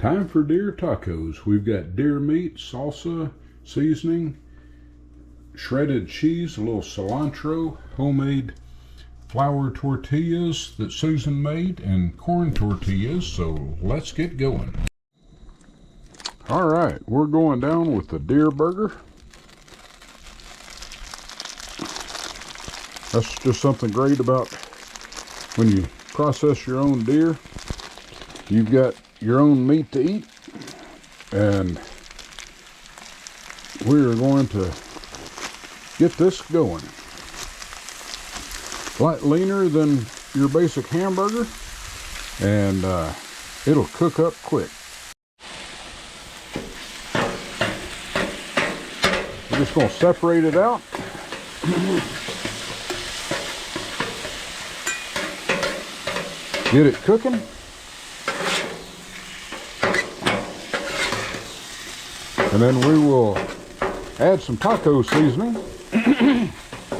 Time for deer tacos. We've got deer meat, salsa, seasoning, shredded cheese, a little cilantro, homemade flour tortillas that Susan made, and corn tortillas. So let's get going. All right, we're going down with the deer burger. That's just something great about when you process your own deer. You've got your own meat to eat, and we are going to get this going. A lot leaner than your basic hamburger, and it'll cook up quick. We're just going to separate it out. Get it cooking. And then we will add some taco seasoning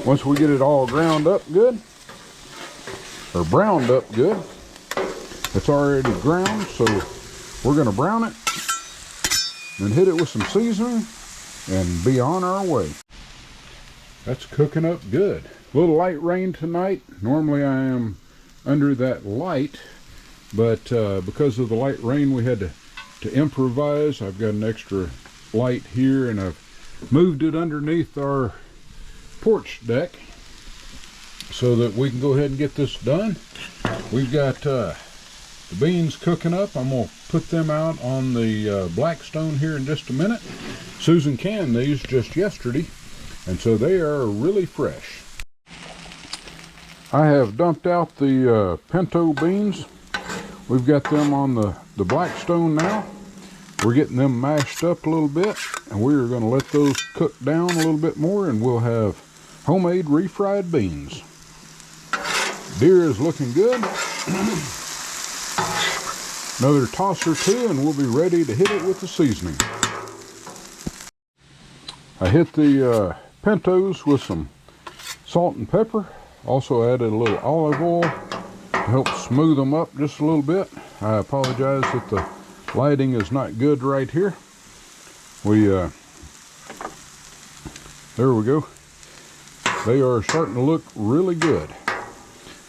once we get it all ground up good, or browned up good. It's already ground, so we're going to brown it and hit it with some seasoning and be on our way. That's cooking up good. A little light rain tonight. Normally I am under that light, but because of the light rain we had to improvise. I've got an extra light here, and I've moved it underneath our porch deck so that we can go ahead and get this done. We've got the beans cooking up. I'm going to put them out on the Blackstone here in just a minute. Susan canned these just yesterday, and so they are really fresh. I have dumped out the pinto beans. We've got them on the Blackstone now. We're getting them mashed up a little bit, and we're going to let those cook down a little bit more, and we'll have homemade refried beans. Deer is looking good. Another toss or two, and we'll be ready to hit it with the seasoning. I hit the pintos with some salt and pepper. Also added a little olive oil to help smooth them up just a little bit. I apologize that the lighting is not good right here. There we go. They are starting to look really good.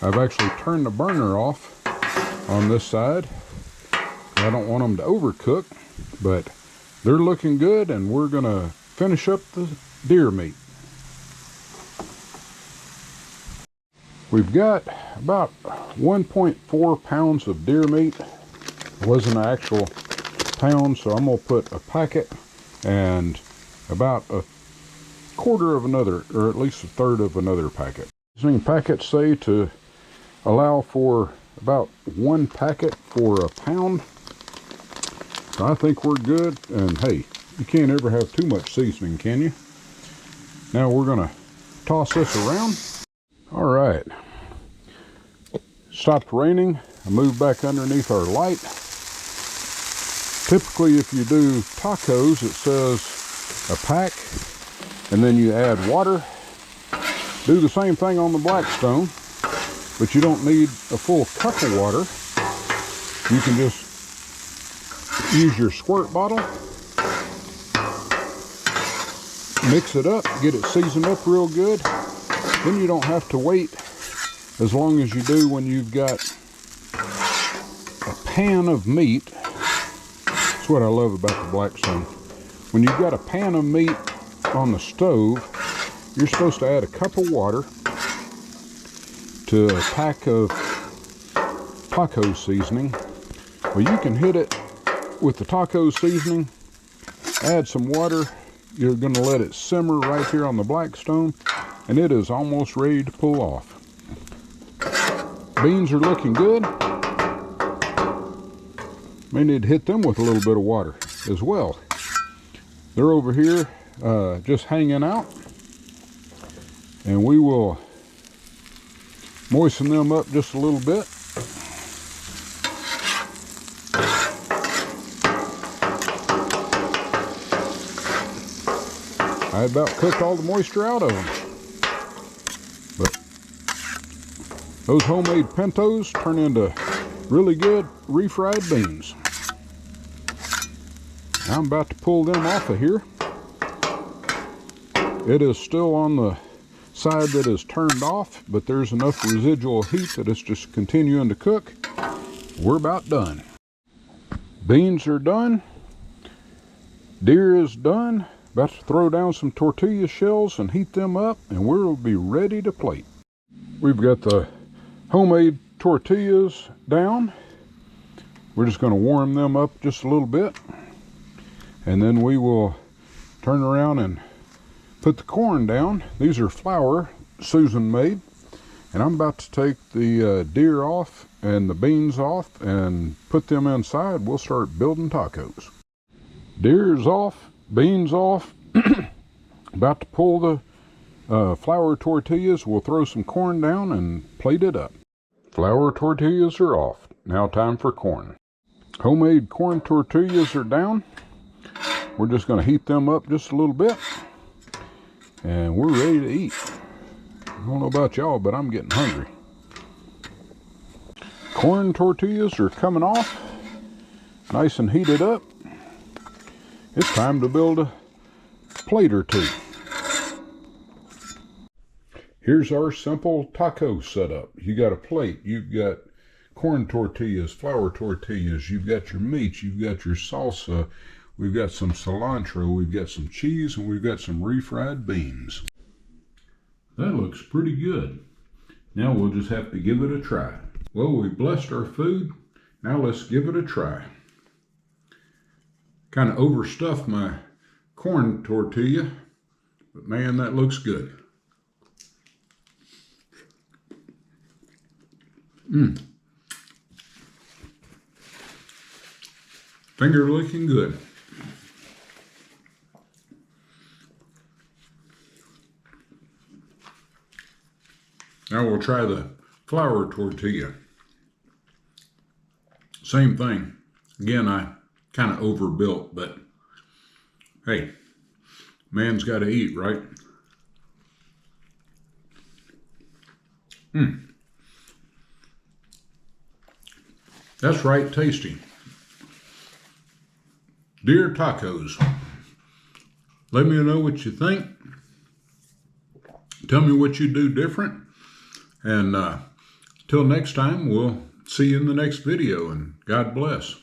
I've actually turned the burner off on this side. I don't want them to overcook, but they're looking good, and we're gonna finish up the deer meat. We've got about 1.4 pounds of deer meat. It wasn't an actual pound, so I'm going to put a packet and about a quarter of another, or at least a third of another packet. These packets say to allow for about 1 packet for a pound. So I think we're good, and hey, you can't ever have too much seasoning, can you? Now we're going to toss this around. All right, stopped raining. I moved back underneath our light. Typically, if you do tacos, it says a pack, and then you add water. Do the same thing on the Blackstone, but you don't need a full cup of water. You can just use your squirt bottle, mix it up, get it seasoned up real good. Then you don't have to wait as long as you do when you've got a pan of meat. That's what I love about the Blackstone. When you've got a pan of meat on the stove, you're supposed to add a cup of water to a pack of taco seasoning. Well, you can hit it with the taco seasoning, add some water. You're going to let it simmer right here on the Blackstone, and it is almost ready to pull off. Beans are looking good. May need to hit them with a little bit of water as well. They're over here just hanging out, and we will moisten them up just a little bit. I about cooked all the moisture out of them. But those homemade pintos turn into really good refried beans. I'm about to pull them off of here. It is still on the side that is turned off, but there's enough residual heat that it's just continuing to cook. We're about done. Beans are done. Deer is done. About to throw down some tortilla shells and heat them up, and we'll be ready to plate. We've got the homemade tortillas down. We're just going to warm them up just a little bit, and then we will turn around and put the corn down. These are flour Susan made, and I'm about to take the deer off and the beans off and put them inside. We'll start building tacos. Deer's off, beans off. About to pull the flour tortillas. We'll throw some corn down and plate it up. Flour tortillas are off. Now time for corn. Homemade corn tortillas are down. We're just going to heat them up just a little bit, and we're ready to eat. I don't know about y'all, but I'm getting hungry. Corn tortillas are coming off, nice and heated up. It's time to build a plate or two. Here's our simple taco setup. You got a plate, you've got corn tortillas, flour tortillas, you've got your meats, you've got your salsa, we've got some cilantro, we've got some cheese, and we've got some refried beans. That looks pretty good. Now we'll just have to give it a try. Well, we blessed our food. Now let's give it a try. Kind of overstuffed my corn tortilla, but man, that looks good. Finger looking good. Now we'll try the flour tortilla. Same thing. Again, I kind of overbuilt, but hey, man's got to eat, right? That's right, tasty. Deer tacos. Let me know what you think. Tell me what you do different. And till next time, we'll see you in the next video, and God bless.